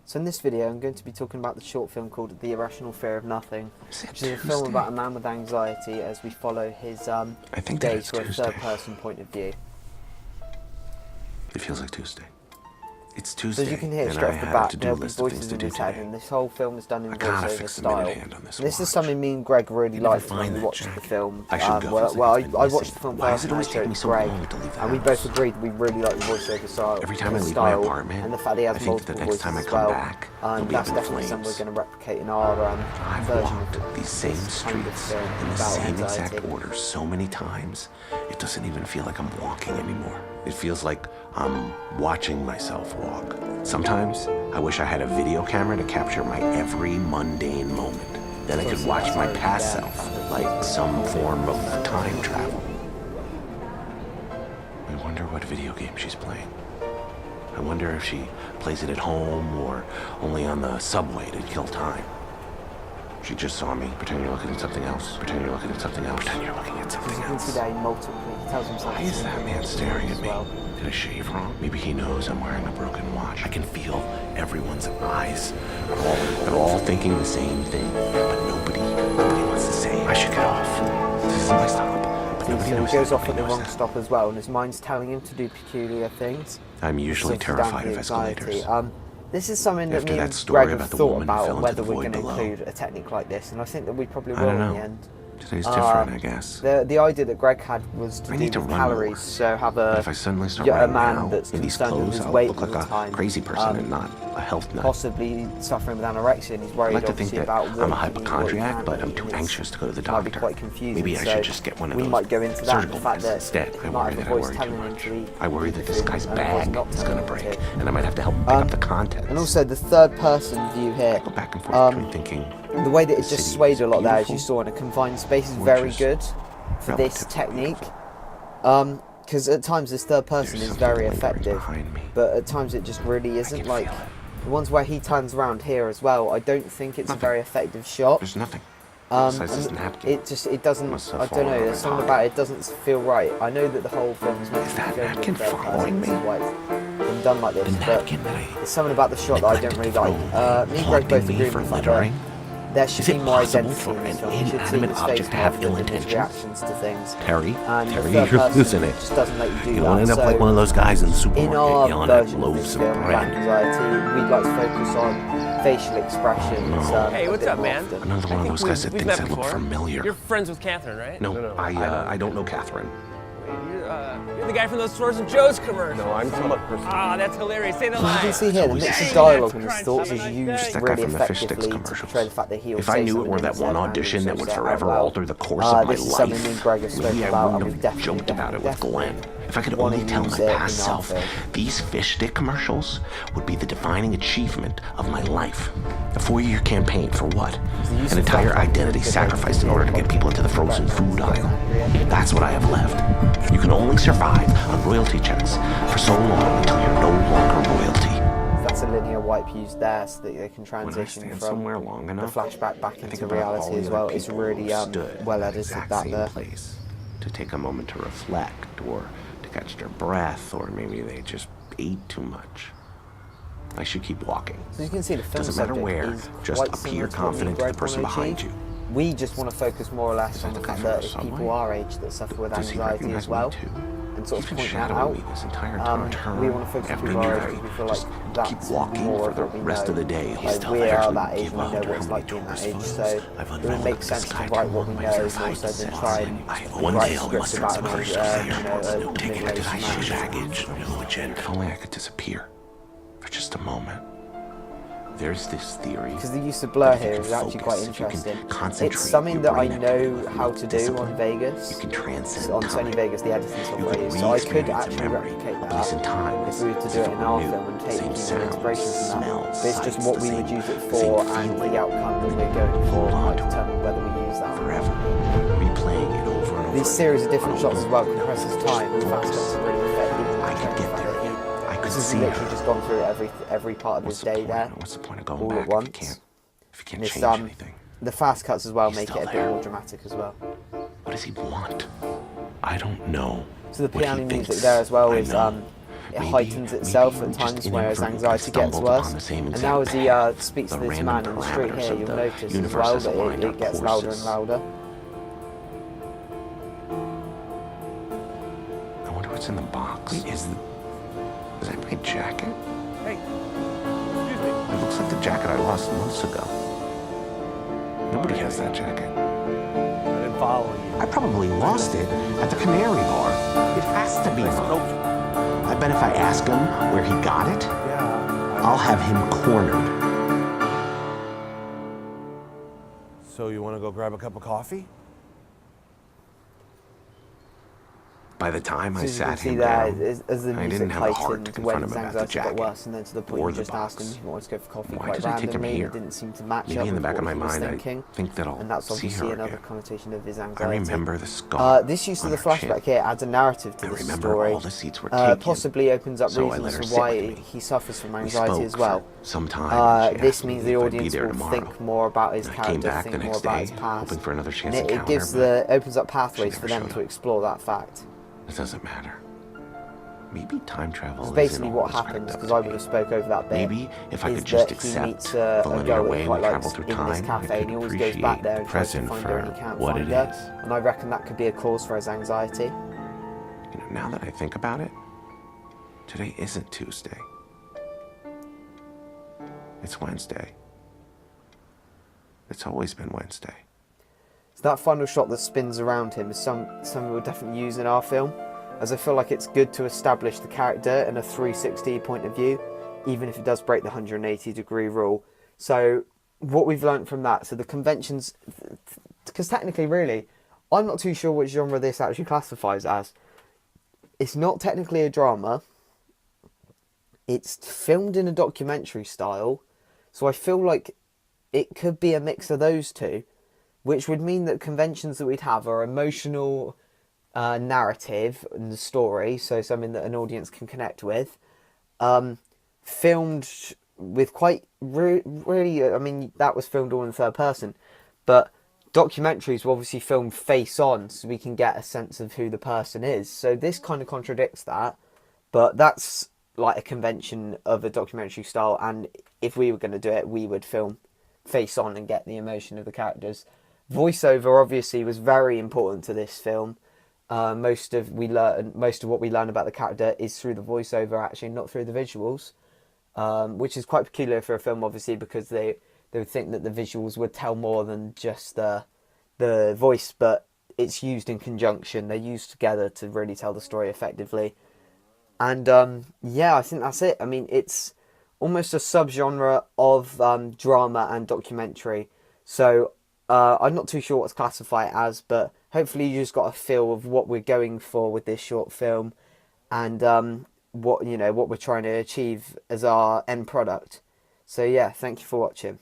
So in this video I'm going to be talking about the short film called The Irrational Fear of Nothing, which is a film about a man with anxiety as we follow his day through a third person point of view. It feels like Tuesday. It's Tuesday. So as you can hear straight off the bat, there'll be voices in his head, and this whole film is done in voiceover style. This is something me and Greg really liked when we watched the film. I watched the film first and I showed Greg, and we both agreed we really like the voiceover style. Every time I leave my apartment, and the fact that he has multiple voices as well, and that's definitely something we're going to replicate in our version of these same streets in the same exact order so many times, it doesn't even feel like I'm walking anymore. It feels like I'm watching myself walk. Sometimes I wish I had a video camera to capture my every mundane moment. Then I could watch my past self like some form of time travel. I wonder what video game she's playing. I wonder if she plays it at home or only on the subway to kill time. She just saw me. Pretend you're looking at something else. Pretend you're looking at something else. Pretend you're looking at something else. You can see that he tells himself. Why is that man staring at me? Did I shave wrong? Maybe he knows I'm wearing a broken watch. I can feel everyone's eyes. They're all thinking the same thing, but nobody wants to say, I should get off. This is my stop. But nobody knows. He goes off at the wrong stop as well, and his mind's telling him to do peculiar things. I'm usually terrified of escalators. This is something that me and Greg have thought about, whether we're going to include a technique like this, and I think that we probably will in the end. Today's different, I guess. The idea that Greg had was to do with calories, more. So have a man that's concerned with his weight all the time. I look like a crazy person and not a health nut. Possibly suffering with anorexia, and he's worried obviously about I'm a hypochondriac, but I'm too anxious to go to the doctor. Might be quite confusing. Maybe I should just get one of those. We might go into that. The fact that instead, I worry that I worry too much. I worry that this guy's bag is going to break, and I might have to help pick up the contents. And also the third-person view here. Go back and forth between thinking. The way that it just swayed a lot there, as you saw in a confined space, is very good for this technique. Because at times this third person is very effective, but at times it just really isn't. Like the ones where he turns around here as well, I don't think it's a very effective shot. There's nothing. It doesn't. I don't know. There's something about it doesn't feel right. I know that the whole film is meant to be filmed in third person, been done like this, but there's something about the shot that I don't really like. Me and Greg both agree with the fact that there should be more identity in this film. You should see his face more often and his reactions to things. Terry, you're losing it. Just doesn't let you do that. You don't end up like one of those guys in the supermarket yelling at loaves of bread. We'd like to focus on facial expressions. Hey, what's up, man? Another one of those guys that thinks I look familiar. You're friends with Catherine, right? No, I don't know Catherine. You're the guy from those Stores and Joe's commercials. No, I'm some other person. Ah, that's hilarious. Say the line. As you can see here, the mix of dialogue and his thoughts is used really effectively to portray the fact that he will If I knew it were that one audition that would forever alter the course of my life, maybe I wouldn't have joked about it with Glenn. If I could only tell my past self, these fish stick commercials would be the defining achievement of my life. A 4-year campaign for what? An entire identity sacrificed in order to get people into the frozen food aisle. That's what I have left. You can only survive on royalty checks for so long until you're no longer royalty. That's a linear wipe used there so that they can transition from somewhere long enough, the flashback back into reality as well. It's really well edited that there. Place to take a moment to reflect or to catch their breath, or maybe they just ate too much. I should keep walking. So you can see the film doesn't matter where, just appear confident to the person behind you. We just want to focus more or less on the fact that if people our age that suffer with anxiety as well, and sort of point that out, we want to focus on people our age because we feel like that's more of what we know. Rest of the day, like we are that age, we know what it's like being that age, so it would make sense to write what we know and also then try and write scripts about a middle-aged man. If only I could disappear for just a moment. There's this theory. Because the use of blur here is actually quite interesting. It's something that I know how to do on Vegas. You can transcend on Sony Vegas, the editing software I use. So I could actually replicate that if we were to do it in our film and take inspiration from that. But it's just what we would use it for and the outcome that we're going for might determine whether we use that. Forever. Replaying it over and over. These series of different shots as well compresses time and fast cuts are really effective. I could get there. This has literally just gone through every part of his day there. What's the point of going all back at once? If you can't change anything? The fast cuts as well make it a bit more dramatic as well. What does he want? I don't know. So the piano music there as well is heightens itself at times where his anxiety gets worse. And now as he speaks to this man in the street here, you'll notice as well that it gets louder and louder. I wonder what's in the box. Wait, is that my jacket? Hey, excuse me. It looks like the jacket I lost months ago. Nobody has that jacket. I've been following you. I probably lost it at the Canary Bar. It has to be mine. I bet if I ask him where he got it, I'll have him cornered. So you want to go grab a cup of coffee? By the time I So you can sat see him there, down, as the I music didn't have a heart to heightened, when confront his him about the anxiety got jacket worse, and then to the point or you the just asked him box. if he wanted to go for coffee Why quite did I take him randomly. here? It didn't seem to match Maybe up in the with back of what my he was mind, thinking. I think that I'll And that's see obviously her another again. connotation of his I anxiety. remember the scar. This use of on the her flashback chin. here adds a narrative to I this remember story. all the seats were taken. Possibly opens up So I let her reasons for sit why with me. he suffers from We anxiety spoke as well. for some time. She This asked me means the if I'd be audience there will tomorrow. think more about his And I came character, back the think more next about day, his past. hoping for another chance And encounter, it gives but opens up pathways she for never them showed to up. explore that fact. It doesn't matter. Maybe time travel It's isn't basically all what it's cracked happens, up because to I be. would have spoke over that bit. Maybe if I is could just that he accept meets the a linear girl that way he we quite travel likes through in this time, I cafe, could and he always goes back appreciate there the and tries to present find her, and for he can't what find it her. is. And I reckon that could be a cause for his anxiety. You know, now that I think about it, today isn't Tuesday. It's Wednesday. It's always been Wednesday. So that final shot that spins around him is something we'll definitely use in our film, as I feel like it's good to establish the character in a 360 point of view, even if it does break the 180-degree rule. So what we've learned from that, so the conventions, because technically, really, I'm not too sure which genre this actually classifies as. It's not technically a drama. It's filmed in a documentary style, so I feel like it could be a mix of those two, which would mean that conventions that we'd have are emotional narrative in the story, so something that an audience can connect with, filmed with quite really, I mean, that was filmed all in third person, but documentaries were obviously filmed face on, so we can get a sense of who the person is. So this kind of contradicts that, but that's like a convention of a documentary style, and if we were going to do it, we would film face on and get the emotion of the characters. Voiceover obviously was very important to this film. Most of what we learn about the character is through the voiceover, actually, not through the visuals, which is quite peculiar for a film, obviously, because they would think that the visuals would tell more than just the voice, but it's used in conjunction. They're used together to really tell the story effectively. And yeah, I think that's it. I mean, it's almost a subgenre of drama and documentary. So I'm not too sure what to classify it as, but hopefully you just got a feel of what we're going for with this short film, and what we're trying to achieve as our end product. So yeah, thank you for watching.